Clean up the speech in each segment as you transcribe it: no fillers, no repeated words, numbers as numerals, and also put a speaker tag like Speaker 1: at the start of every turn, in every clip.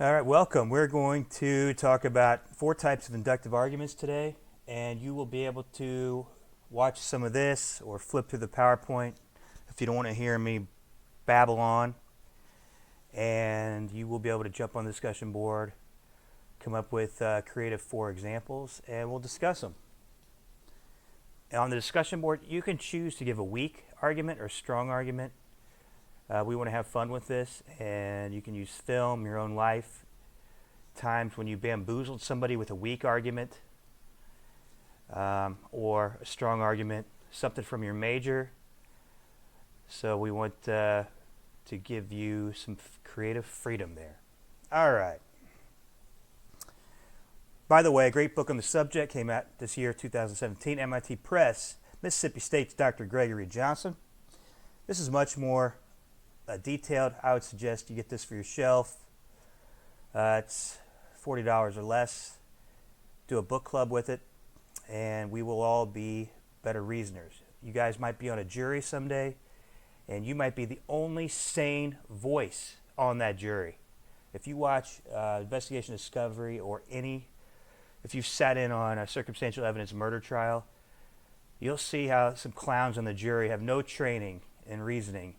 Speaker 1: All right, welcome. We're going to talk about 4 types of inductive arguments today, and you will be able to watch some of this or flip through the PowerPoint if you don't want to hear me babble on, and you will be able to jump on the discussion board, come up with creative 4 examples, and we'll discuss them. And on the discussion board, you can choose to give a weak argument or strong argument. We want to have fun with this, and you can use film, your own life, times when you bamboozled somebody with a weak argument or a strong argument, something from your major. So we want to give you some creative freedom there. All right. By the way, a great book on the subject came out this year, 2017, MIT Press, Mississippi State's Dr. Gregory Johnson. This is much more detailed. I would suggest you get this for your shelf. It's $40 or less. Do a book club with it, and we will all be better reasoners. You guys might be on a jury someday, and you might be the only sane voice on that jury. If you watch Investigation Discovery or if you've sat in on a circumstantial evidence murder trial, you'll see how some clowns on the jury have no training in reasoning.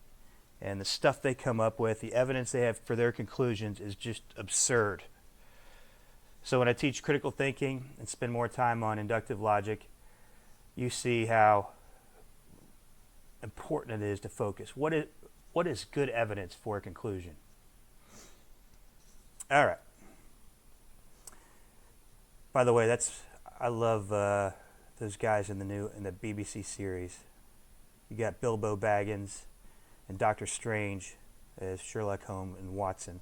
Speaker 1: And the stuff they come up with, the evidence they have for their conclusions is just absurd. So when I teach critical thinking and spend more time on inductive logic, you see how important it is to focus. What is good evidence for a conclusion? All right. By the way, I love those guys in the BBC series. You got Bilbo Baggins and Dr. Strange as Sherlock Holmes and Watson.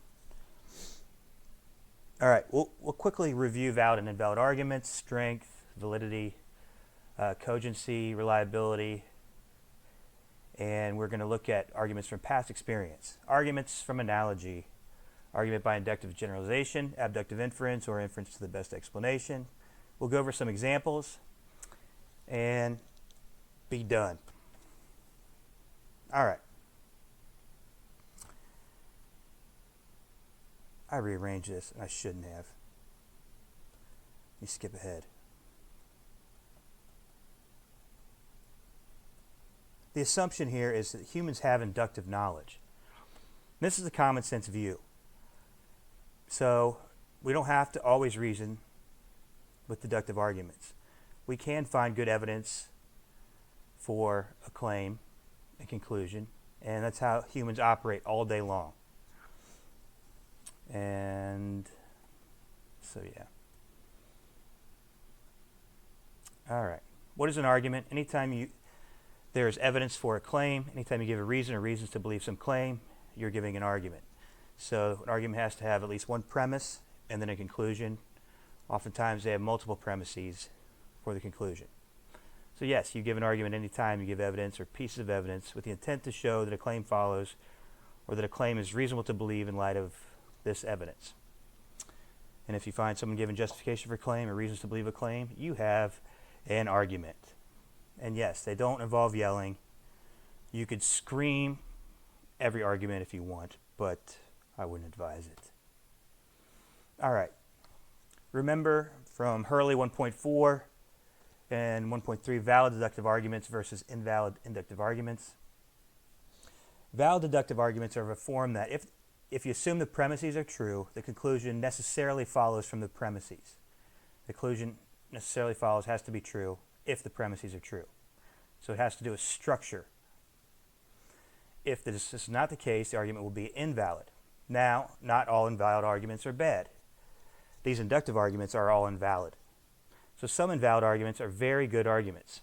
Speaker 1: All right, we'll quickly review valid and invalid arguments, strength, validity, cogency, reliability, and we're going to look at arguments from past experience, arguments from analogy, argument by inductive generalization, abductive inference, or inference to the best explanation. We'll go over some examples and be done. All right. I rearranged this, and I shouldn't have. Let me skip ahead. The assumption here is that humans have inductive knowledge. This is a common sense view. So we don't have to always reason with deductive arguments. We can find good evidence for a claim, a conclusion, and that's how humans operate all day long. And so, yeah. All right. What is an argument? Anytime there's evidence for a claim, anytime you give a reason or reasons to believe some claim, you're giving an argument. So an argument has to have at least one premise and then a conclusion. Oftentimes they have multiple premises for the conclusion. So yes, you give an argument anytime you give evidence or pieces of evidence with the intent to show that a claim follows or that a claim is reasonable to believe in light of this evidence. And if you find someone giving justification for a claim or reasons to believe a claim, you have an argument. And yes, they don't involve yelling. You could scream every argument if you want, but I wouldn't advise it. All right. Remember from Hurley 1.4 and 1.3, valid deductive arguments versus invalid inductive arguments. Valid deductive arguments are of a form that if you assume the premises are true, the conclusion necessarily follows from the premises. The conclusion necessarily follows has to be true if the premises are true. So it has to do with structure. If this is not the case, the argument will be invalid. Now, not all invalid arguments are bad. These inductive arguments are all invalid. So some invalid arguments are very good arguments.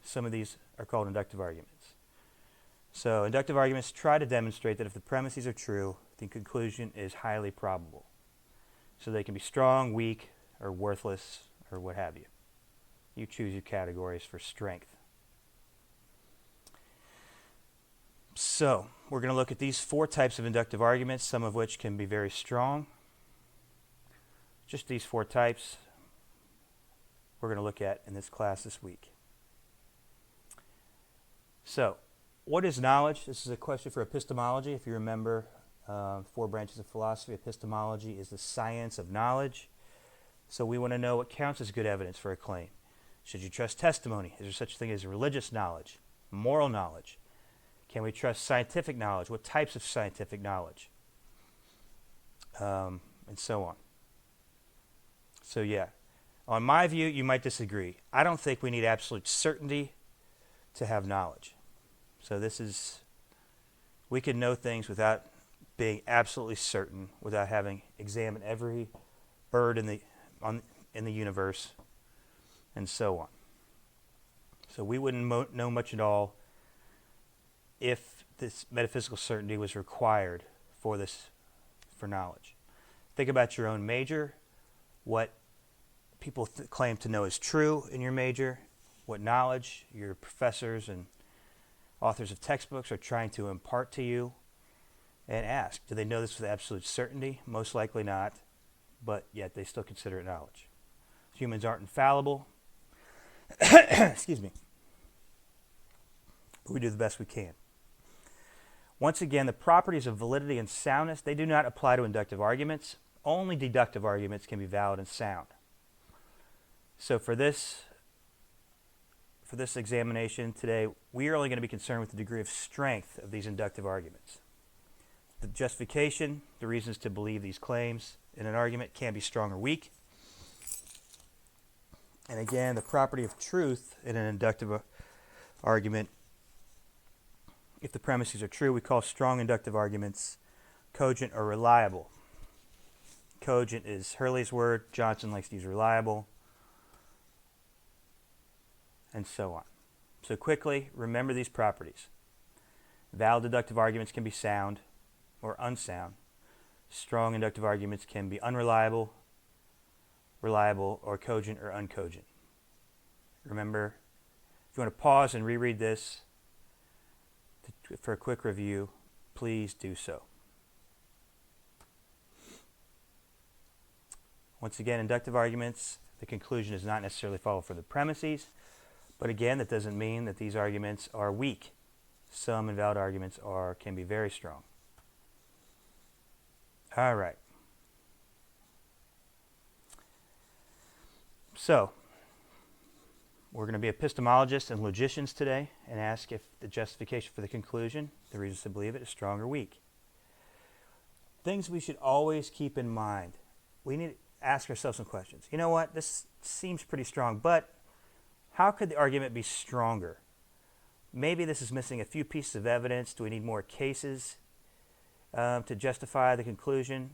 Speaker 1: Some of these are called inductive arguments. So inductive arguments try to demonstrate that if the premises are true, the conclusion is highly probable. So they can be strong, weak, or worthless, or what have you. You choose your categories for strength. So we're going to look at these 4 types of inductive arguments, some of which can be very strong. Just these 4 types we're going to look at in this class this week. So what is knowledge? This is a question for epistemology. If you remember 4 branches of philosophy. Epistemology is the science of knowledge. So we want to know what counts as good evidence for a claim. Should you trust testimony? Is there such a thing as religious knowledge, moral knowledge? Can we trust scientific knowledge? What types of scientific knowledge? And so on. So yeah, on my view, you might disagree. I don't think we need absolute certainty to have knowledge. So we can know things without being absolutely certain, without having examined every bird in the universe, and so on. So we wouldn't know much at all if this metaphysical certainty was required for knowledge. Think about your own major, what people claim to know is true in your major, what knowledge your professors and authors of textbooks are trying to impart to you, and ask, do they know this with absolute certainty? Most likely not, but yet they still consider it knowledge. Humans aren't infallible. Excuse me. But we do the best we can. Once again, the properties of validity and soundness, they do not apply to inductive arguments. Only deductive arguments can be valid and sound. So for this examination today, we are only going to be concerned with the degree of strength of these inductive arguments. The justification, the reasons to believe these claims in an argument can be strong or weak. And again, the property of truth in an inductive argument, if the premises are true, we call strong inductive arguments cogent or reliable. Cogent is Hurley's word. Johnson likes to use reliable. And so on. So quickly, remember these properties. Valid deductive arguments can be sound or unsound. Strong inductive arguments can be unreliable, reliable, or cogent or uncogent. Remember, if you want to pause and reread this for a quick review, please do so. Once again, inductive arguments, the conclusion does not necessarily follow from the premises, but again, that doesn't mean that these arguments are weak. Some invalid arguments can be very strong. All right. So, we're going to be epistemologists and logicians today and ask if the justification for the conclusion, the reasons to believe it, is strong or weak. Things we should always keep in mind. We need to ask ourselves some questions. You know what? This seems pretty strong, but how could the argument be stronger? Maybe this is missing a few pieces of evidence. Do we need more cases to justify the conclusion?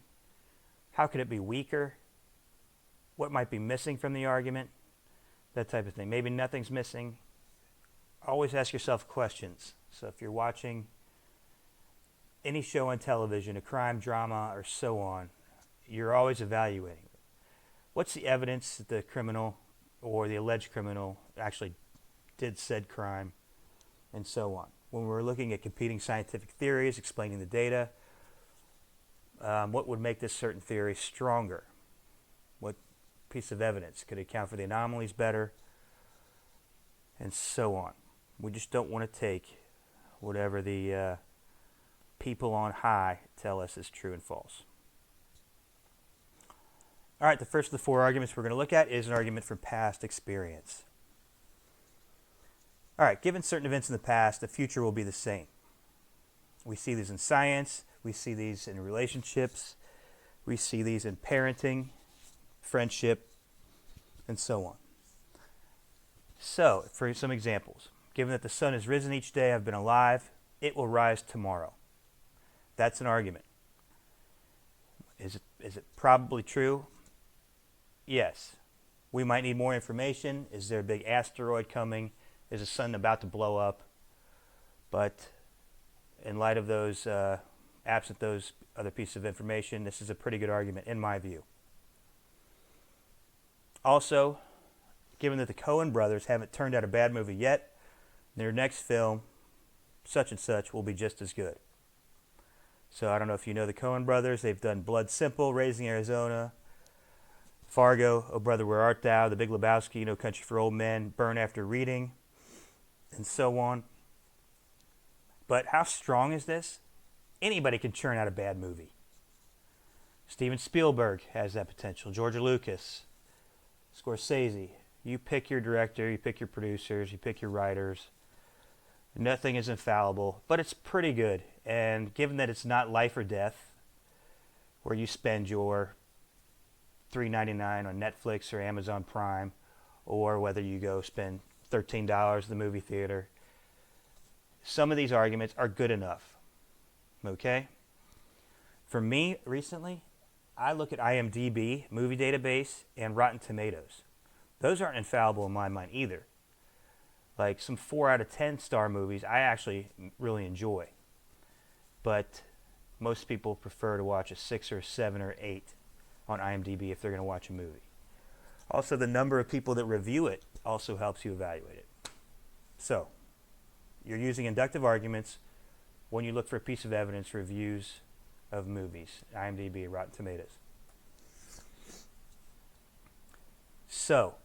Speaker 1: How could it be weaker? What might be missing from the argument? That type of thing. Maybe nothing's missing. Always ask yourself questions. So if you're watching any show on television, a crime drama or so on, you're always evaluating. What's the evidence that the criminal or the alleged criminal actually did said crime, and so on? When we're looking at competing scientific theories, explaining the data, what would make this certain theory stronger? What piece of evidence could account for the anomalies better, and so on? We just don't want to take whatever the people on high tell us is true and false. All right, the first of the 4 arguments we're going to look at is an argument from past experience. All right, given certain events in the past, the future will be the same. We see these in science, we see these in relationships, we see these in parenting, friendship, and so on. So, for some examples, given that the sun has risen each day I've been alive, it will rise tomorrow. That's an argument. Is it probably true? Yes. We might need more information. Is there a big asteroid coming? Is the sun about to blow up? But in light of those, absent those other pieces of information, this is a pretty good argument in my view. Also, given that the Coen brothers haven't turned out a bad movie yet, their next film, such and such, will be just as good. So I don't know if you know the Coen brothers. They've done Blood Simple, Raising Arizona, Fargo, Oh Brother, Where Art Thou, The Big Lebowski, No Country for Old Men, Burn After Reading, and so on. But how strong is this? Anybody can churn out a bad movie. Steven Spielberg has that potential. George Lucas, Scorsese. You pick your director, you pick your producers, you pick your writers. Nothing is infallible, but it's pretty good. And given that it's not life or death, where you spend your $3.99 on Netflix or Amazon Prime, or whether you go spend $13 at the movie theater, some of these arguments are good enough. Okay? For me, recently, I look at IMDb, Movie Database, and Rotten Tomatoes. Those aren't infallible in my mind either. Like some 4 out of 10 star movies I actually really enjoy. But most people prefer to watch a 6 or a 7 or 8 on IMDb if they're going to watch a movie. Also, the number of people that review it also helps you evaluate it. So, you're using inductive arguments when you look for a piece of evidence, reviews of movies, IMDb, Rotten Tomatoes. So,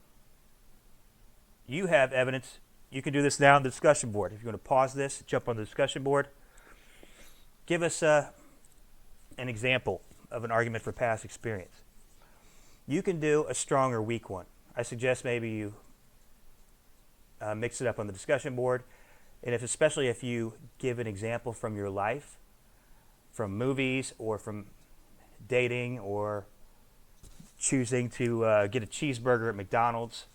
Speaker 1: you have evidence. You can do this now on the discussion board. If you want to pause this, jump on the discussion board. Give us an example of an argument for past experience. You can do a strong or weak one. I suggest maybe you mix it up on the discussion board. And especially if you give an example from your life, from movies or from dating or choosing to get a cheeseburger at McDonald's.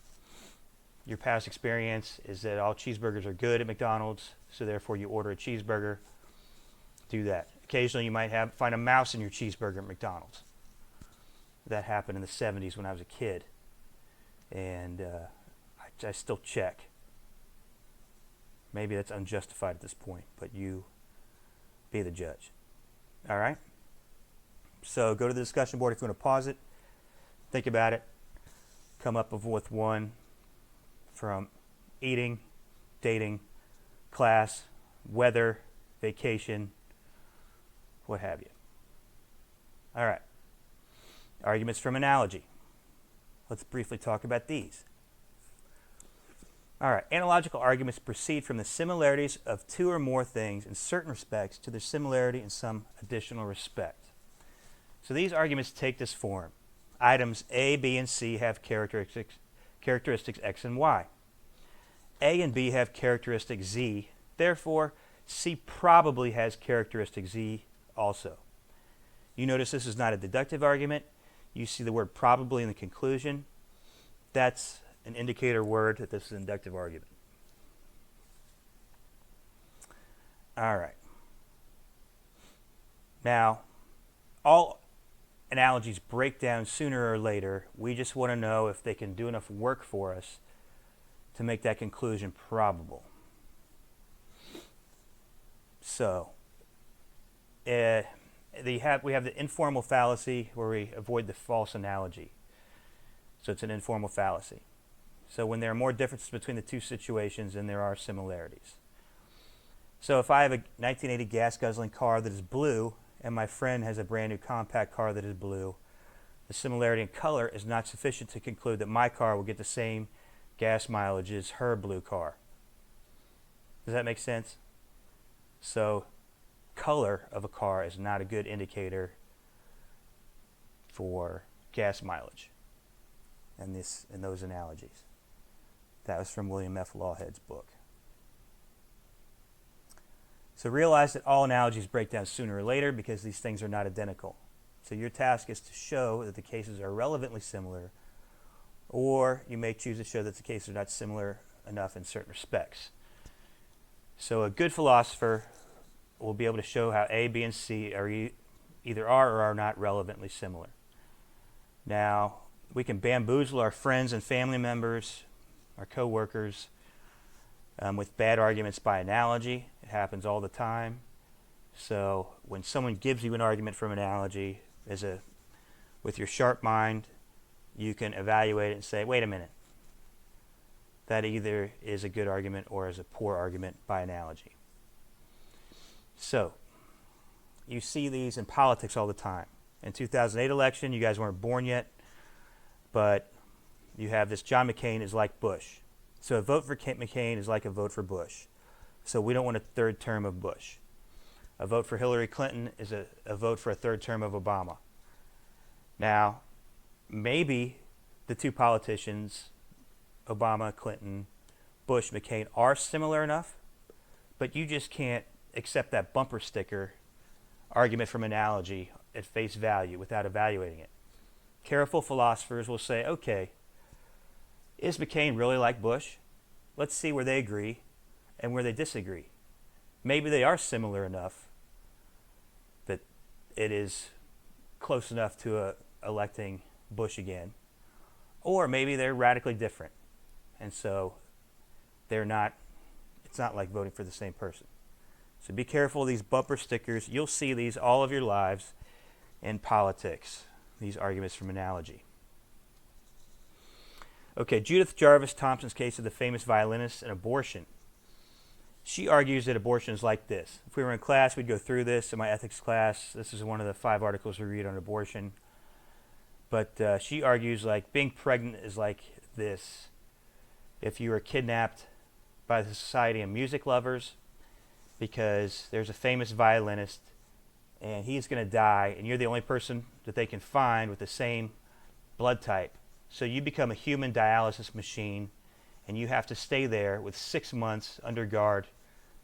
Speaker 1: Your past experience is that all cheeseburgers are good at McDonald's, so therefore you order a cheeseburger. Do that. Occasionally you might find a mouse in your cheeseburger at McDonald's. That happened in the 70s when I was a kid. And I still check. Maybe that's unjustified at this point, but you be the judge. All right? So go to the discussion board if you want to pause it. Think about it. Come up with one from eating, dating, class, weather, vacation, what have you. All right. Arguments from analogy. Let's briefly talk about these. All right. Analogical arguments proceed from the similarities of two or more things in certain respects to their similarity in some additional respect. So these arguments take this form. Items A, B, and C have characteristics X and Y. A and B have characteristic Z. Therefore, C probably has characteristic Z also. You notice this is not a deductive argument. You see the word probably in the conclusion. That's an indicator word that this is an inductive argument. All right. Now, all analogies break down sooner or later. We just want to know if they can do enough work for us to make that conclusion probable. So, we have the informal fallacy where we avoid the false analogy. So it's an informal fallacy. So when there are more differences between the two situations than there are similarities. So if I have a 1980 gas-guzzling car that is blue and my friend has a brand new compact car that is blue, the similarity in color is not sufficient to conclude that my car will get the same gas mileage as her blue car. Does that make sense? So color of a car is not a good indicator for gas mileage in those analogies. That was from William F. Lawhead's book. So realize that all analogies break down sooner or later because these things are not identical. So your task is to show that the cases are relevantly similar, or you may choose to show that the cases are not similar enough in certain respects. So a good philosopher will be able to show how A, B, and C are either are or are not relevantly similar. Now, we can bamboozle our friends and family members, our co-workers, with bad arguments by analogy. It happens all the time. So when someone gives you an argument from analogy, with your sharp mind, you can evaluate it and say, wait a minute, that either is a good argument or is a poor argument by analogy. So you see these in politics all the time. In 2008 election, you guys weren't born yet, but you have this John McCain is like Bush. So a vote for McCain is like a vote for Bush. So we don't want a third term of Bush. A vote for Hillary Clinton is a vote for a third term of Obama. Now, maybe the two politicians, Obama, Clinton, Bush, McCain, are similar enough, but you just can't accept that bumper sticker argument from analogy at face value without evaluating it. Careful philosophers will say, okay, is McCain really like Bush? Let's see where they agree and where they disagree. Maybe they are similar enough that it is close enough to electing Bush again. Or maybe they're radically different. And so it's not like voting for the same person. So be careful of these bumper stickers. You'll see these all of your lives in politics, these arguments from analogy. Okay, Judith Jarvis Thompson's case of the famous violinist and abortion. She argues that abortion is like this. If we were in class, we'd go through this in my ethics class. This is one of the 5 articles we read on abortion. But she argues like being pregnant is like this. If you were kidnapped by the Society of Music Lovers, because there's a famous violinist and he's going to die, and you're the only person that they can find with the same blood type. So you become a human dialysis machine, and you have to stay there with 6 months under guard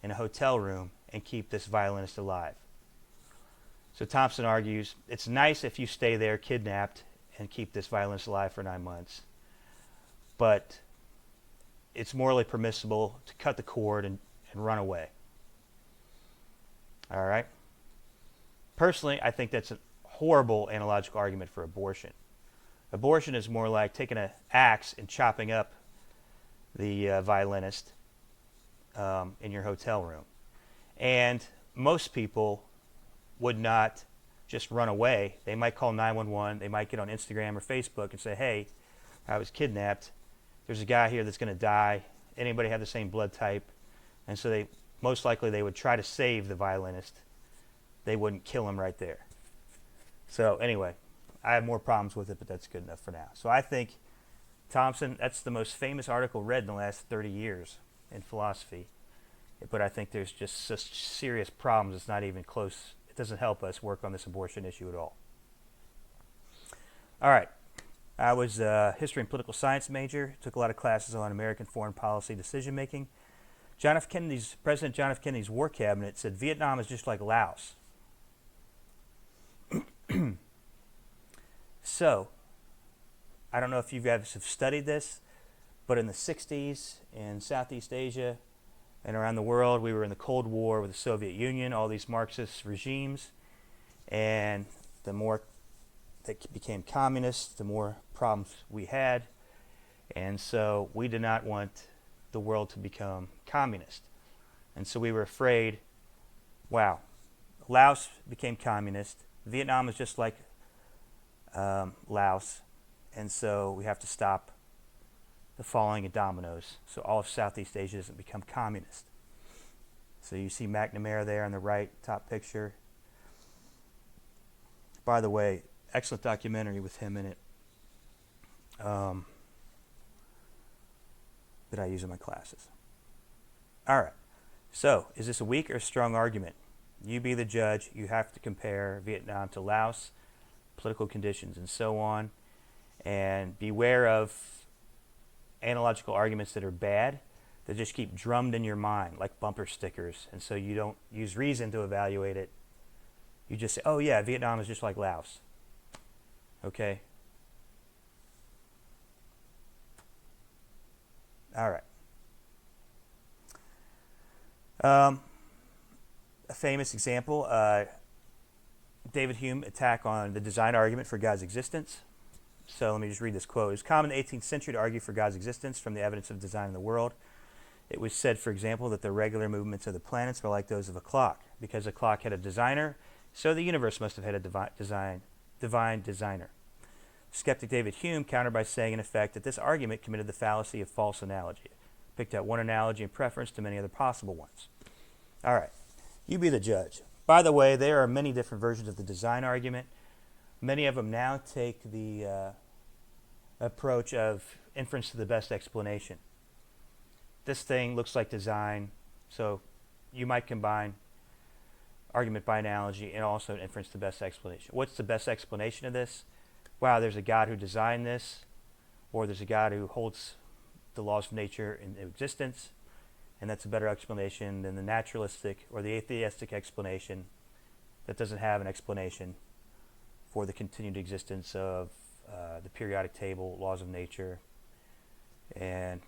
Speaker 1: in a hotel room and keep this violinist alive. So Thompson argues it's nice if you stay there kidnapped and keep this violinist alive for 9 months, but it's morally permissible to cut the cord and run away. All right? Personally, I think that's a horrible analogical argument for abortion. Abortion is more like taking an axe and chopping up the violinist in your hotel room. And most people would not just run away. They might call 911. They might get on Instagram or Facebook and say, hey, I was kidnapped. There's a guy here that's going to die. Anybody have the same blood type? And so most likely they would try to save the violinist. They wouldn't kill him right there. So anyway, I have more problems with it, but that's good enough for now. So I think Thompson, that's the most famous article read in the last 30 years in philosophy. But I think there's just such serious problems, it's not even close. It doesn't help us work on this abortion issue at all. All right. I was a history and political science major, took a lot of classes on American foreign policy decision making. President John F. Kennedy's war cabinet said Vietnam is just like Laos. So, I don't know if you guys have studied this, but in the 60s in Southeast Asia and around the world, we were in the Cold War with the Soviet Union, all these Marxist regimes, and the more they became communist, the more problems we had, and so we did not want the world to become communist. And so we were afraid, wow, Laos became communist, Vietnam is just like Laos, and so we have to stop the falling of dominoes so all of Southeast Asia doesn't become communist. So you see McNamara there on the right, top picture. By the way, excellent documentary with him in it that I use in my classes. All right, so is this a weak or strong argument? You be the judge. You have to compare Vietnam to Laos, political conditions, and so on. And beware of analogical arguments that are bad, that just keep drummed in your mind like bumper stickers. And so you don't use reason to evaluate it. You just say, oh yeah, Vietnam is just like Laos. Okay? All right. A famous example, David Hume attack on the design argument for God's existence. So let me just read this quote. It was common in the 18th century to argue for God's existence from the evidence of design in the world. It was said, for example, that the regular movements of the planets were like those of a clock. Because a clock had a designer, so the universe must have had a divine designer. Skeptic David Hume countered by saying, in effect, that this argument committed the fallacy of false analogy. It picked out one analogy in preference to many other possible ones. All right, you be the judge. By the way, there are many different versions of the design argument. Many of them now take the approach of inference to the best explanation. This thing looks like design, so you might combine argument by analogy, and also an inference the best explanation. What's the best explanation of this? Wow, there's a God who designed this, or there's a God who holds the laws of nature in existence, and that's a better explanation than the naturalistic or the atheistic explanation that doesn't have an explanation for the continued existence of the periodic table, laws of nature, and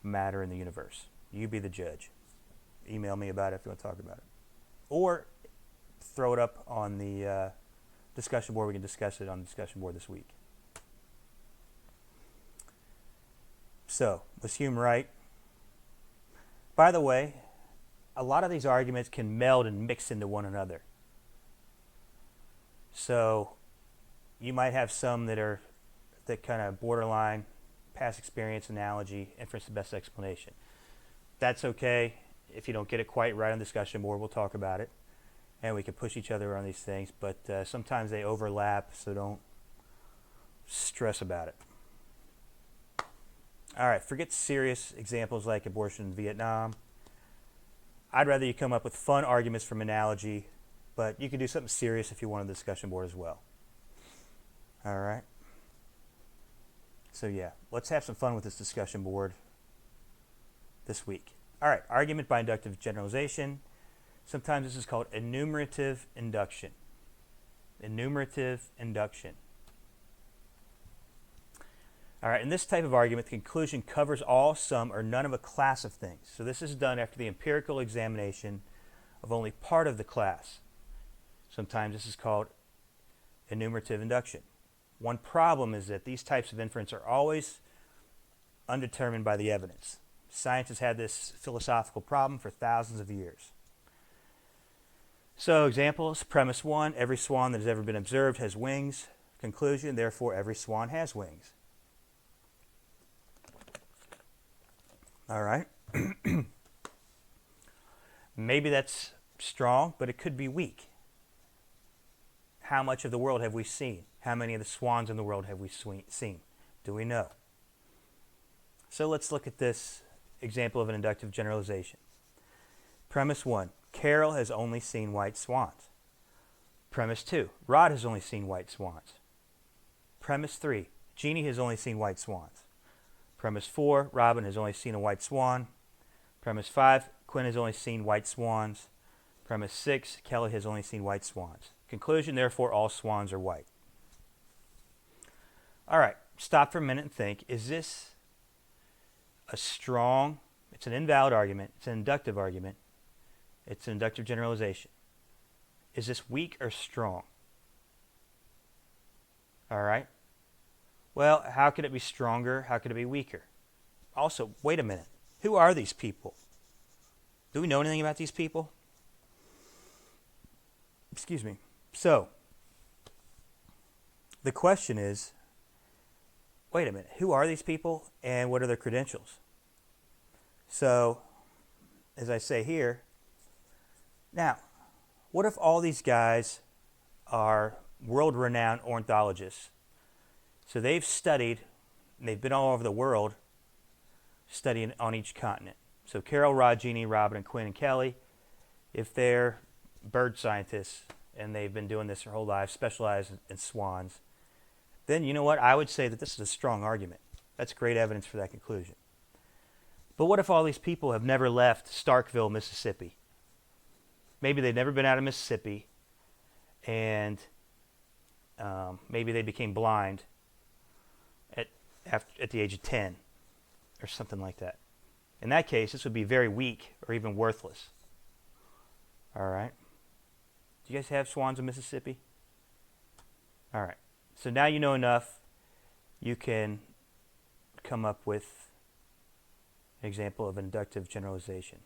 Speaker 1: matter in the universe. You be the judge. Email me about it if you want to talk about it. Or throw it up on the discussion board. We can discuss it on the discussion board this week. So, was Hume right? By the way, a lot of these arguments can meld and mix into one another. So, you might have some that kind of borderline past experience, analogy, inference the best explanation. That's okay. If you don't get it quite right on the discussion board, we'll talk about it. And we can push each other on these things, but sometimes they overlap, so don't stress about it. All right, forget serious examples like abortion in Vietnam. I'd rather you come up with fun arguments from analogy, but you can do something serious if you want on the discussion board as well. All right. So yeah, let's have some fun with this discussion board this week. All right, argument by inductive generalization. Sometimes this is called enumerative induction. Enumerative induction. All right, in this type of argument, the conclusion covers all, some, or none of a class of things. So this is done after the empirical examination of only part of the class. Sometimes this is called enumerative induction. One problem is that these types of inference are always undetermined by the evidence. Science has had this philosophical problem for thousands of years. So examples, premise 1, every swan that has ever been observed has wings. Conclusion, therefore every swan has wings. All right. Maybe that's strong, but it could be weak. How much of the world have we seen? How many of the swans in the world have we seen? Do we know? So let's look at this example of an inductive generalization. Premise 1, Carol has only seen white swans. Premise 2, Rod has only seen white swans. Premise 3, Jeannie has only seen white swans. Premise 4, Robin has only seen a white swan. Premise 5, Quinn has only seen white swans. Premise 6, Kelly has only seen white swans. Conclusion, therefore, all swans are white. All right, stop for a minute and think, is this a strong, it's an invalid argument, it's an inductive argument, it's an inductive generalization. Is this weak or strong? All right. Well, how could it be stronger? How could it be weaker? Also, wait a minute. Who are these people? Do we know anything about these people? Excuse me. So, the question is, wait a minute. Who are these people and what are their credentials? So, as I say here, now, what if all these guys are world-renowned ornithologists? So they've studied, they've been all over the world studying on each continent. So Carol, Rod, Jeannie, Robin, and Quinn, and Kelly, if they're bird scientists and they've been doing this their whole lives, specialized in swans, then you know what? I would say that this is a strong argument. That's great evidence for that conclusion. But what if all these people have never left Starkville, Mississippi? Maybe they've never been out of Mississippi, and maybe they became blind at the age of 10 or something like that. In that case, this would be very weak or even worthless. All right. Do you guys have swans in Mississippi? All right. So now you know enough. You can come up with an example of an inductive generalization.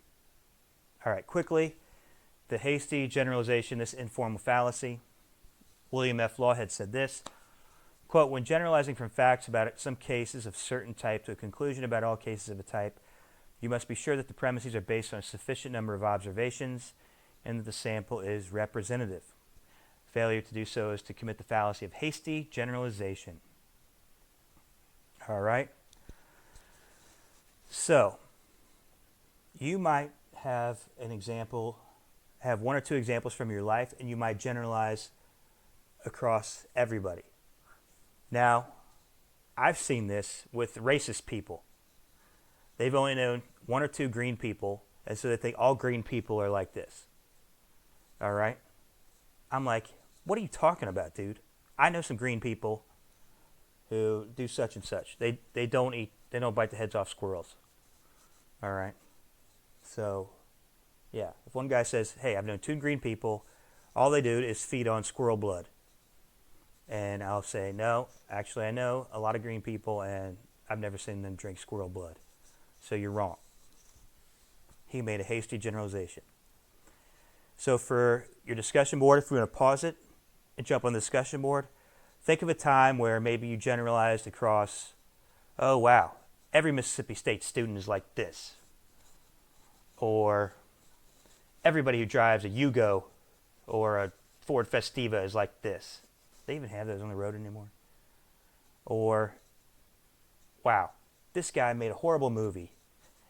Speaker 1: All right. Quickly, the hasty generalization, this informal fallacy. William F. Lawhead said this, quote, when generalizing from facts about some cases of certain type to a conclusion about all cases of a type, you must be sure that the premises are based on a sufficient number of observations and that the sample is representative. Failure to do so is to commit the fallacy of hasty generalization. All right. So, you might have an example have one or two examples from your life, and you might generalize across everybody. Now, I've seen this with racist people. They've only known one or two green people, and so they think all green people are like this. All right? I'm like, what are you talking about, dude? I know some green people who do such and such. They don't bite the heads off squirrels. All right? So, yeah. If one guy says, hey, I've known two green people, all they do is feed on squirrel blood. And I'll say, no, actually I know a lot of green people and I've never seen them drink squirrel blood. So you're wrong. He made a hasty generalization. So for your discussion board, if we want to pause it and jump on the discussion board, think of a time where maybe you generalized across, oh wow, every Mississippi State student is like this. Or everybody who drives a Yugo or a Ford Festiva is like this. They even have those on the road anymore. Or, wow, this guy made a horrible movie.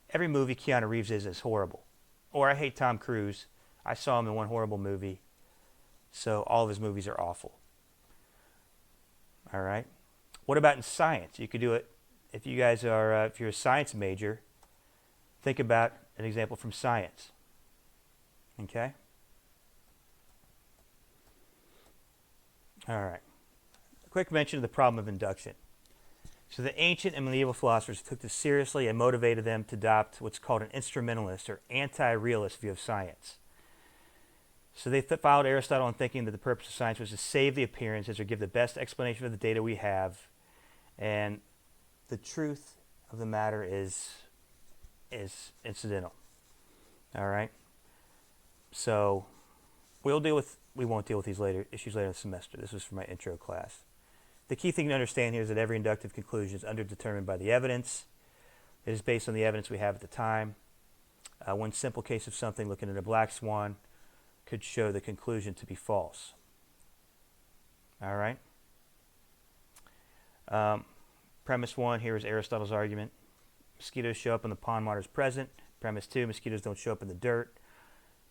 Speaker 1: Every movie Keanu Reeves is horrible. Or I hate Tom Cruise. I saw him in one horrible movie. So all of his movies are awful. All right. What about in science? You could do it if you guys are, if you're a science major, think about an example from science. Okay? All right. A quick mention of the problem of induction. So the ancient and medieval philosophers took this seriously and motivated them to adopt what's called an instrumentalist or anti-realist view of science. So they followed Aristotle in thinking that the purpose of science was to save the appearances or give the best explanation of the data we have. And the truth of the matter is incidental. All right? So we won't deal with these issues later in the semester. This was for my intro class. The key thing to understand here is that every inductive conclusion is underdetermined by the evidence. It is based on the evidence we have at the time. One simple case of something looking at a black swan could show the conclusion to be false. All right? Premise 1, here is Aristotle's argument. Mosquitoes show up when the pond water is present. Premise 2, mosquitoes don't show up in the dirt.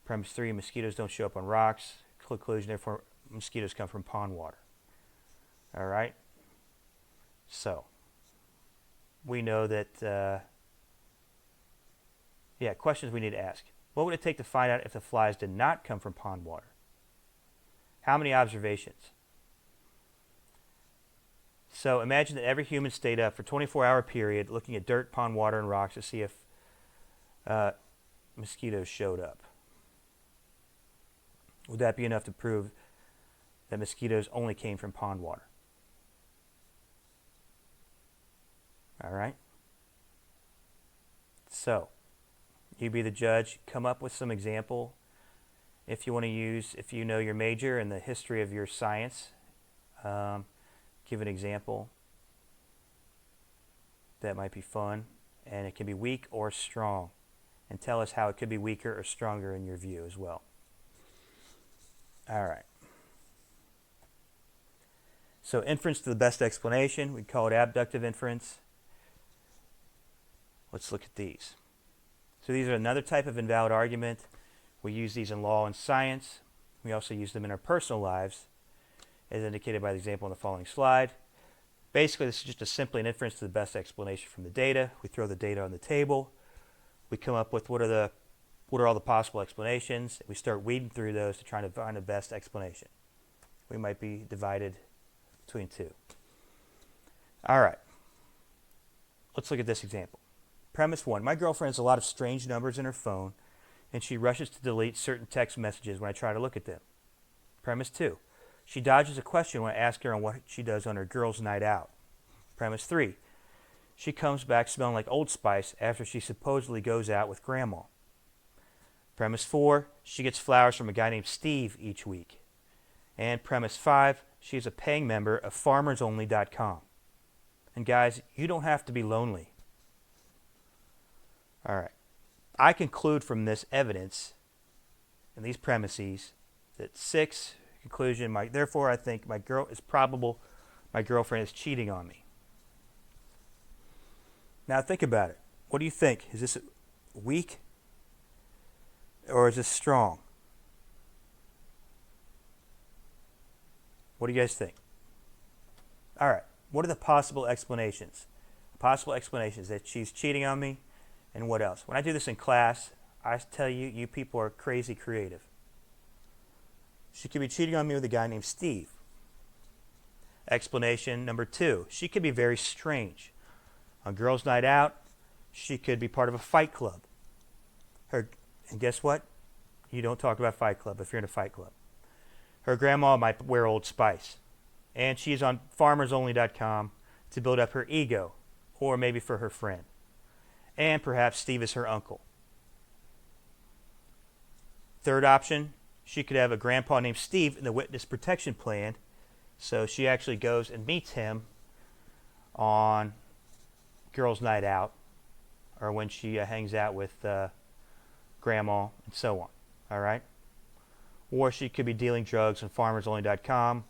Speaker 1: Premise 3, mosquitoes don't show up on rocks. Conclusion, therefore, mosquitoes come from pond water. All right? So, we know that, questions we need to ask. What would it take to find out if the flies did not come from pond water? How many observations? So, imagine that every human stayed up for a 24-hour period looking at dirt, pond water, and rocks to see if mosquitoes showed up. Would that be enough to prove that mosquitoes only came from pond water? All right? So, you be the judge. Come up with some example. If you want to use, if you know your major and the history of your science, give an example. That might be fun. And it can be weak or strong. And tell us how it could be weaker or stronger in your view as well. All right. So inference to the best explanation. We call it abductive inference. Let's look at these. So these are another type of invalid argument. We use these in law and science. We also use them in our personal lives, as indicated by the example on the following slide. Basically, this is just simply an inference to the best explanation from the data. We throw the data on the table. We come up with what are all the possible explanations. We start weeding through those to try to find the best explanation. We might be divided between two. All right. Let's look at this example. Premise 1. My girlfriend has a lot of strange numbers in her phone, and she rushes to delete certain text messages when I try to look at them. Premise 2. She dodges a question when I ask her on what she does on her girls' night out. Premise 3. She comes back smelling like Old Spice after she supposedly goes out with Grandma. Premise 4. She gets flowers from a guy named Steve each week. And premise 5. She is a paying member of FarmersOnly.com. And guys, you don't have to be lonely. All right. I conclude from this evidence and these premises that 6, conclusion, therefore I think my girlfriend is cheating on me. Now think about it. What do you think? Is this weak or is this strong? What do you guys think? All right. What are the possible explanations? Possible explanations that she's cheating on me, and what else? When I do this in class, I tell you, you people are crazy creative. She could be cheating on me with a guy named Steve. Explanation number 2, she could be very strange. On girls' night out, she could be part of a fight club. And guess what? You don't talk about Fight Club if you're in a fight club. Her grandma might wear Old Spice. And she's on farmersonly.com to build up her ego, or maybe for her friend. And perhaps Steve is her uncle. Third option, she could have a grandpa named Steve in the witness protection plan, so she actually goes and meets him on girls' night out, or when she hangs out with grandma and so on. All right? Or she could be dealing drugs on farmersonly.com,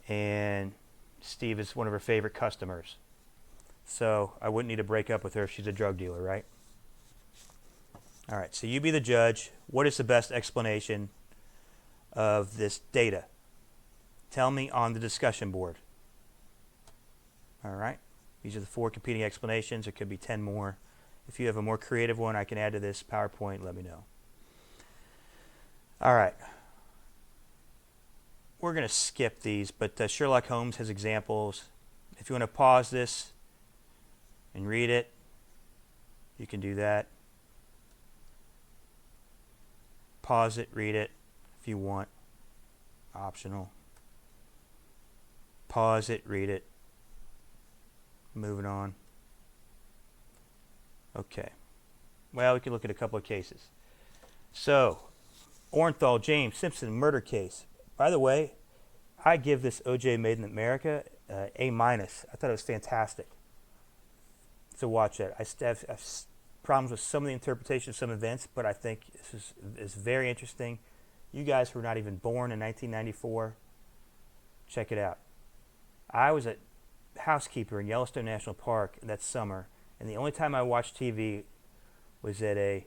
Speaker 1: and Steve is one of her favorite customers. So I wouldn't need to break up with her if she's a drug dealer, right? All right, so you be the judge. What is the best explanation of this data? Tell me on the discussion board. All right, these are the 4 competing explanations. There could be 10 more. If you have a more creative one I can add to this PowerPoint, let me know. All right. We're going to skip these, but Sherlock Holmes has examples. If you want to pause this and read it, you can do that. Pause it, read it if you want. Optional. Pause it, read it. Moving on. Okay. Well, we can look at a couple of cases. So, Orenthal, James, Simpson murder case. By the way, I give this O.J. Made in America A-. I thought it was fantastic. So watch that. I have problems with some of the interpretation of some events, but I think this is very interesting. You guys who were not even born in 1994, check it out. I was a housekeeper in Yellowstone National Park that summer, and the only time I watched TV was at a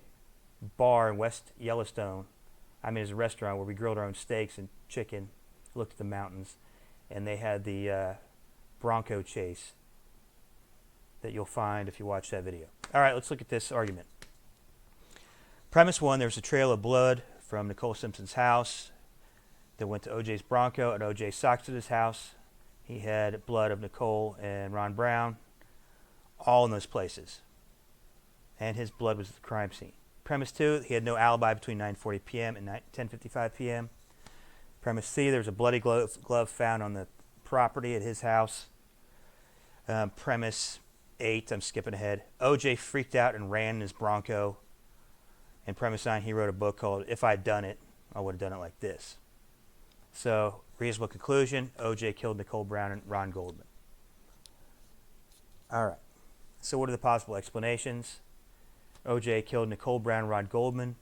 Speaker 1: bar in West Yellowstone. I mean, it was a restaurant where we grilled our own steaks and chicken, looked at the mountains, and they had the Bronco chase that you'll find if you watch that video. All right, let's look at this argument. Premise 1, there's a trail of blood from Nicole Simpson's house that went to O.J.'s Bronco at O.J. Sox's house. He had blood of Nicole and Ron Brown, all in those places. And his blood was at the crime scene. Premise 2, he had no alibi between 9:40 p.m. and 10:55 p.m. Premise C, there was a bloody glove found on the property at his house. Premise 8, I'm skipping ahead. O.J. freaked out and ran in his Bronco. And premise 9, he wrote a book called If I'd Done It, I Would Have Done It Like This. So, reasonable conclusion, O.J. killed Nicole Brown and Ron Goldman. All right. So what are the possible explanations? O.J. killed Nicole Brown and Ron Goldman.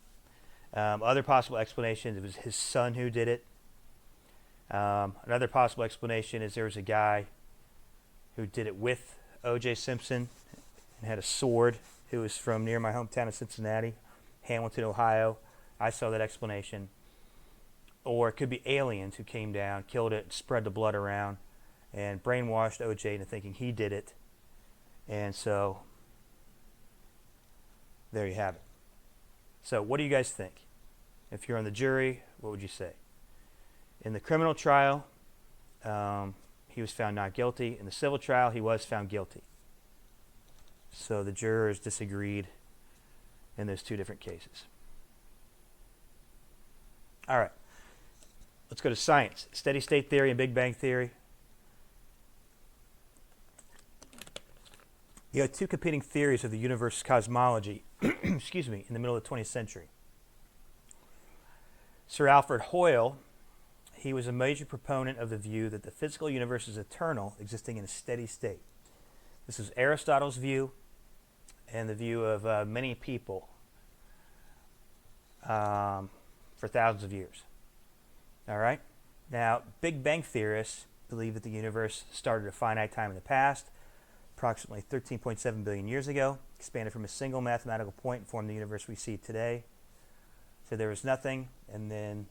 Speaker 1: Other possible explanations, it was his son who did it. Another possible explanation is there was a guy who did it with O.J. Simpson and had a sword who was from near my hometown of Cincinnati, Hamilton, Ohio. I saw that explanation. Or it could be aliens who came down, killed it, spread the blood around, and brainwashed O.J. into thinking he did it. And so, there you have it. So, what do you guys think? If you're on the jury, what would you say? In the criminal trial, he was found not guilty. In the civil trial, he was found guilty. So, the jurors disagreed in those 2 different cases. All right. Let's go to science. Steady state theory and Big Bang theory. You had 2 competing theories of the universe's cosmology excuse me, in the middle of the 20th century. Sir Alfred Hoyle, he was a major proponent of the view that the physical universe is eternal, existing in a steady state. This is Aristotle's view and the view of many people for thousands of years. All right? Now, Big Bang theorists believe that the universe started at a finite time in the past, approximately 13.7 billion years ago, expanded from a single mathematical point and formed the universe we see today. So there was nothing, and then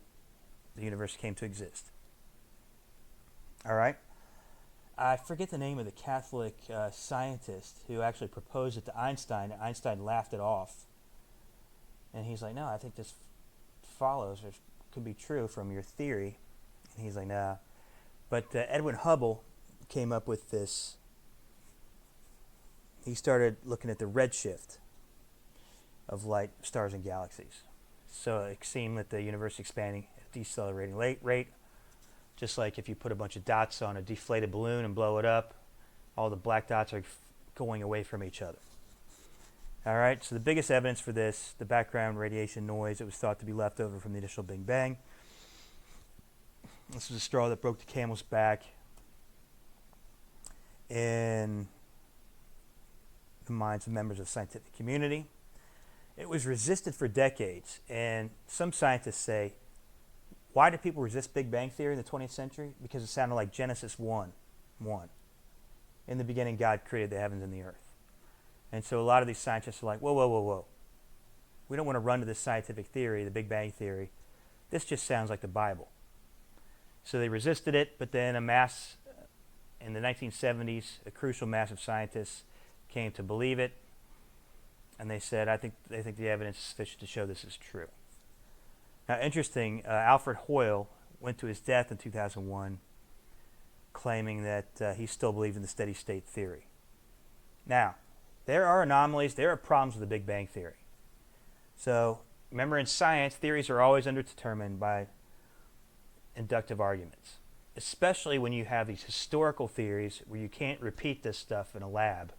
Speaker 1: the universe came to exist. All right. I forget the name of the Catholic scientist who actually proposed it to Einstein. Einstein laughed it off. And he's like, no, I think this follows or could be true from your theory. And he's like, nah. But Edwin Hubble came up with this. He started looking at the redshift of light, stars, and galaxies. So it seemed that the universe is expanding at a decelerating rate. Just like if you put a bunch of dots on a deflated balloon and blow it up, all the black dots are going away from each other. All right, so the biggest evidence for this, the background radiation noise that was thought to be left over from the initial Big Bang. This was a straw that broke the camel's back in the minds of members of the scientific community. It was resisted for decades, and some scientists say, why did people resist Big Bang Theory in the 20th century? Because it sounded like Genesis 1:1. In the beginning, God created the heavens and the earth. And so a lot of these scientists are like, whoa. We don't want to run to this scientific theory, the Big Bang Theory. This just sounds like the Bible. So they resisted it, but then in the 1970s, a crucial mass of scientists came to believe it. And they said, they think the evidence is sufficient to show this is true. Now, interesting, Alfred Hoyle went to his death in 2001 claiming that he still believed in the steady state theory. Now, there are anomalies, there are problems with the Big Bang Theory. So, remember in science, theories are always underdetermined by inductive arguments, especially when you have these historical theories where you can't repeat this stuff in a lab.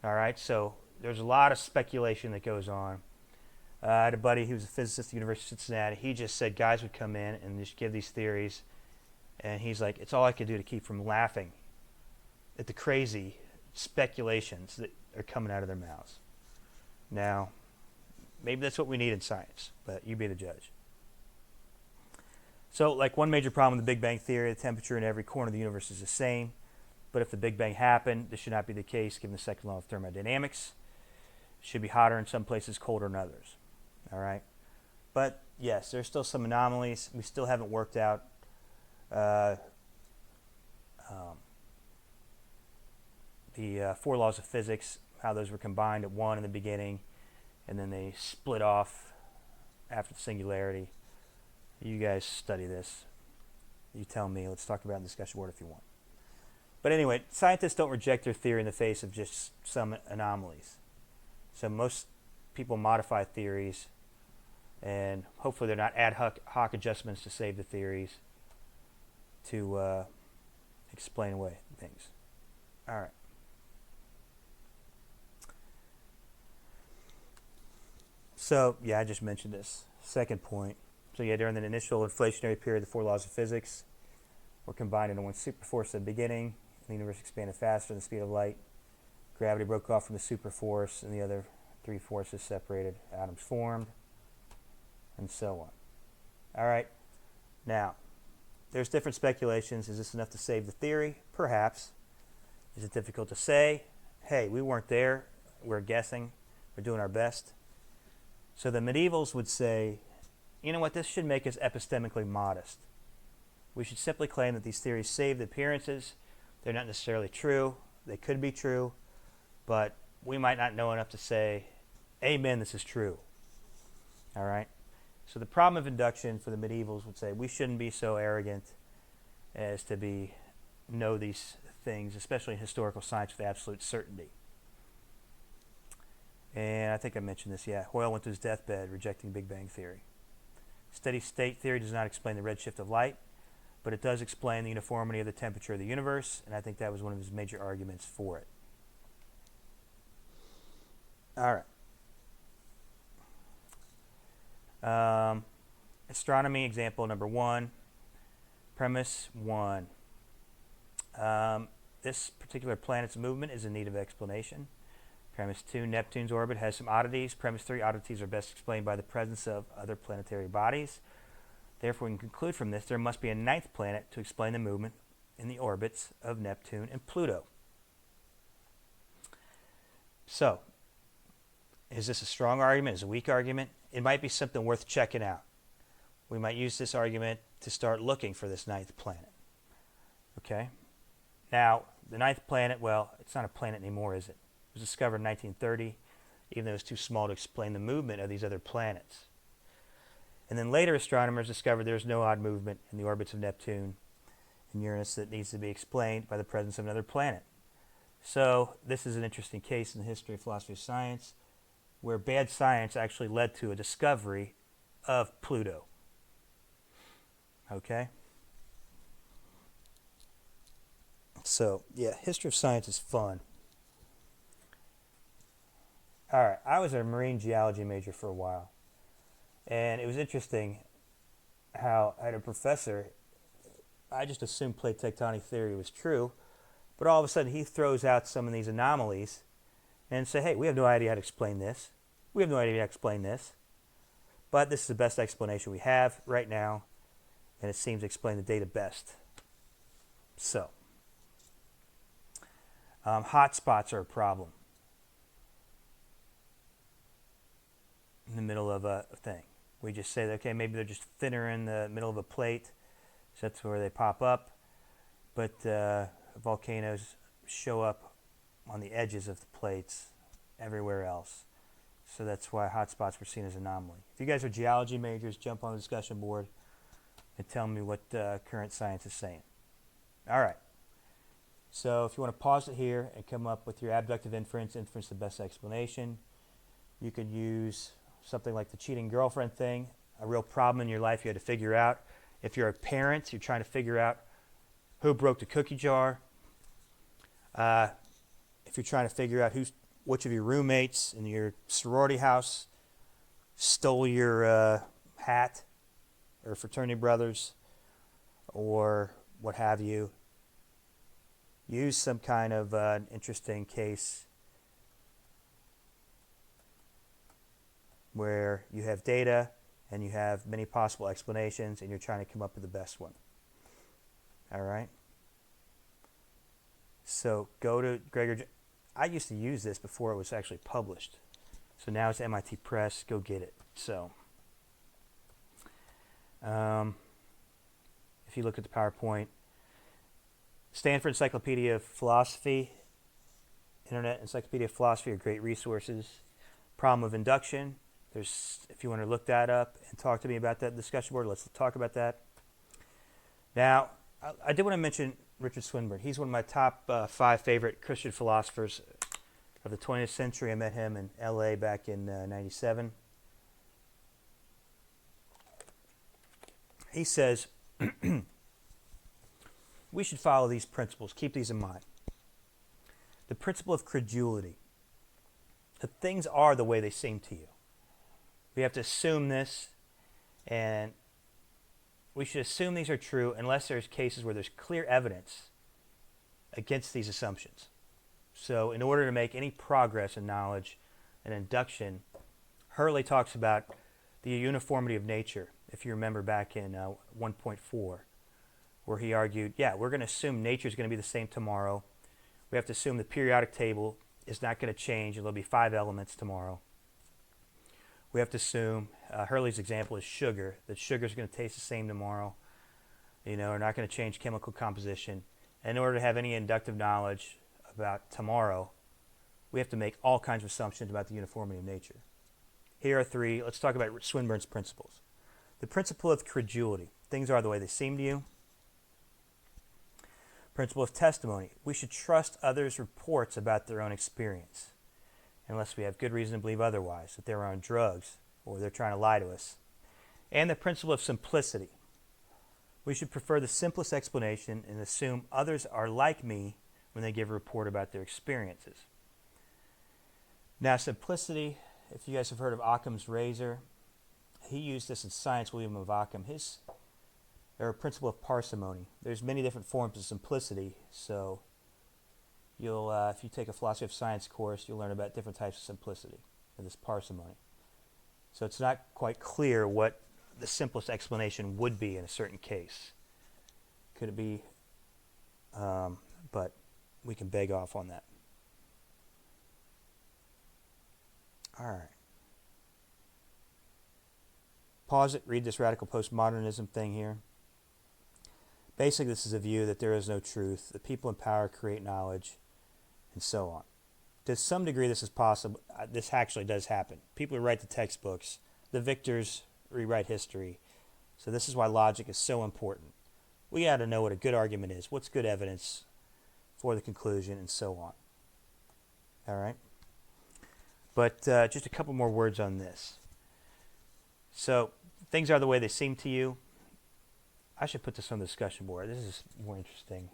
Speaker 1: All right, so there's a lot of speculation that goes on. I had a buddy who was a physicist at the University of Cincinnati. He just said guys would come in and just give these theories, and he's like, it's all I could do to keep from laughing at the crazy speculations that are coming out of their mouths. Now, maybe that's what we need in science, but you be the judge. So, like one major problem with the Big Bang Theory, the temperature in every corner of the universe is the same. But if the Big Bang happened, this should not be the case given the second law of thermodynamics. It should be hotter in some places, colder in others. All right? But yes, there's still some anomalies. We still haven't worked out the four laws of physics, how those were combined at one in the beginning, and then they split off after the singularity. You guys study this. You tell me. Let's talk about it in the discussion board if you want. But anyway, scientists don't reject their theory in the face of just some anomalies. So most people modify theories, and hopefully they're not ad hoc adjustments to save the theories to explain away things. All right. So, yeah, I just mentioned this. Second point. So, yeah, during the initial inflationary period, the four laws of physics were combined into one superforce at the beginning. The universe expanded faster than the speed of light. Gravity broke off from the superforce, and the other three forces separated. Atoms formed, and so on. All right. Now, there's different speculations. Is this enough to save the theory? Perhaps. Is it difficult to say? Hey, we weren't there. We're guessing. We're doing our best. So the medievals would say, you know what, this should make us epistemically modest. We should simply claim that these theories save the appearances. They're not necessarily true. They could be true, but we might not know enough to say, amen, this is true. All right? So the problem of induction for the medievals would say we shouldn't be so arrogant as to know these things, especially in historical science with absolute certainty. And I think I mentioned this, yeah. Hoyle went to his deathbed rejecting Big Bang Theory. Steady state theory does not explain the redshift of light, but it does explain the uniformity of the temperature of the universe, and I think that was one of his major arguments for it. All right. Astronomy, example number 1. Premise 1. This particular planet's movement is in need of explanation. Premise 2, Neptune's orbit has some oddities. Premise 3, oddities are best explained by the presence of other planetary bodies. Therefore, we can conclude from this there must be a ninth planet to explain the movement in the orbits of Neptune and Pluto. So, is this a strong argument? Is it a weak argument? It might be something worth checking out. We might use this argument to start looking for this ninth planet. Okay. Now, the ninth planet, well, it's not a planet anymore, is it? It was discovered in 1930, even though it was too small to explain the movement of these other planets. And then later astronomers discovered there's no odd movement in the orbits of Neptune and Uranus that needs to be explained by the presence of another planet. So this is an interesting case in the history of philosophy of science, where bad science actually led to a discovery of Pluto. Okay? So, yeah, history of science is fun. All right, I was a marine geology major for a while. And it was interesting how I had a professor, I just assumed plate tectonic theory was true, but all of a sudden he throws out some of these anomalies and say, hey, we have no idea how to explain this. We have no idea how to explain this. But this is the best explanation we have right now, and it seems to explain the data best. So, hot spots are a problem in the middle of a thing. We just say, that, okay, maybe they're just thinner in the middle of a plate, so that's where they pop up. But volcanoes show up on the edges of the plates everywhere else. So that's why hotspots were seen as an anomaly. If you guys are geology majors, jump on the discussion board and tell me what current science is saying. All right. So if you want to pause it here and come up with your abductive inference, inference the best explanation, you could use something like the cheating girlfriend thing, a real problem in your life you had to figure out. If you're a parent, you're trying to figure out who broke the cookie jar. If you're trying to figure out which of your roommates in your sorority house stole your hat, or fraternity brothers, or what have you, use some kind of interesting case where you have data and you have many possible explanations and you're trying to come up with the best one. All right? So go to Gregor. I used to use this before it was actually published. So now it's MIT Press. Go get it. So if you look at the PowerPoint, Stanford Encyclopedia of Philosophy, Internet Encyclopedia of Philosophy are great resources. Problem of induction. If you want to look that up and talk to me about that discussion board, let's talk about that. Now, I did want to mention Richard Swinburne. He's one of my top 5 favorite Christian philosophers of the 20th century. I met him in LA back in 97. He says, we should follow these principles. Keep these in mind. The principle of credulity. That things are the way they seem to you. We have to assume this, and we should assume these are true unless there's cases where there's clear evidence against these assumptions. So in order to make any progress in knowledge and induction, Hurley talks about the uniformity of nature, if you remember back in 1.4, where he argued, yeah, we're going to assume nature is going to be the same tomorrow. We have to assume the periodic table is not going to change, and there'll be 5 elements tomorrow. We have to assume, Hurley's example is sugar, that sugar is going to taste the same tomorrow. We're not going to change chemical composition. And in order to have any inductive knowledge about tomorrow, we have to make all kinds of assumptions about the uniformity of nature. Here are 3. Let's talk about Swinburne's principles. The principle of credulity. Things are the way they seem to you. Principle of testimony. We should trust others' reports about their own experience, unless we have good reason to believe otherwise, that they're on drugs or they're trying to lie to us. And the principle of simplicity. We should prefer the simplest explanation and assume others are like me when they give a report about their experiences. Now, simplicity, if you guys have heard of Occam's razor, he used this in Science, William of Occam. Or a principle of parsimony. There's many different forms of simplicity, so you'll, if you take a philosophy of science course, you'll learn about different types of simplicity, and this parsimony. So it's not quite clear what the simplest explanation would be in a certain case. Could it be, but we can beg off on that. All right. Pause it, read this radical postmodernism thing here. Basically, this is a view that there is no truth, that people in power create knowledge, and so on. To some degree, this is possible. This actually does happen. People who write the textbooks, the victors rewrite history. So this is why logic is so important. We got to know what a good argument is, what's good evidence for the conclusion, and so on. All right? But just a couple more words on this. So things are the way they seem to you. I should put this on the discussion board. This is more interesting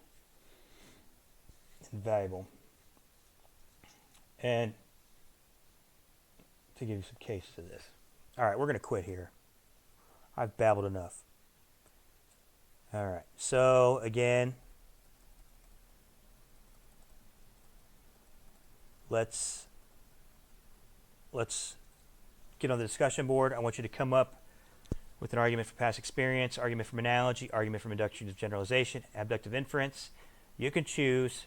Speaker 1: and valuable. And to give you some cases of this. All right, we're going to quit here. I've babbled enough. All right, so again, let's get on the discussion board. I want you to come up with an argument from past experience, argument from analogy, argument from induction to generalization, abductive inference. You can choose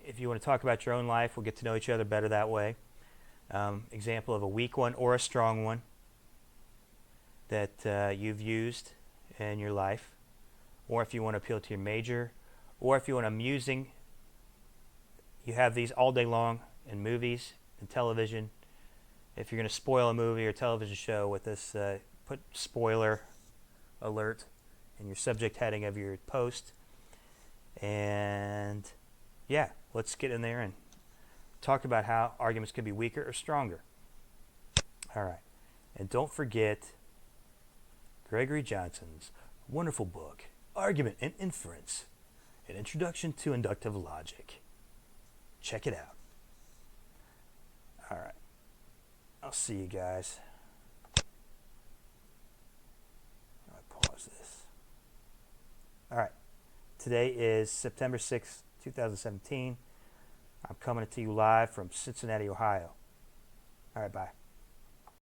Speaker 1: if you want to talk about your own life. We'll get to know each other better that way. Example of a weak one or a strong one that you've used in your life, or if you want to appeal to your major, or if you want amusing. You have these all day long in movies and television. If you're going to spoil a movie or television show with this, put spoiler alert in your subject heading of your post. And yeah, let's get in there and talk about how arguments can be weaker or stronger. All right. And don't forget Gregory Johnson's wonderful book, Argument and Inference, An Introduction to Inductive Logic. Check it out. All right. I'll see you guys. Pause this. All right. Today is September 6th, 2017. I'm coming to you live from Cincinnati, Ohio. All right, bye.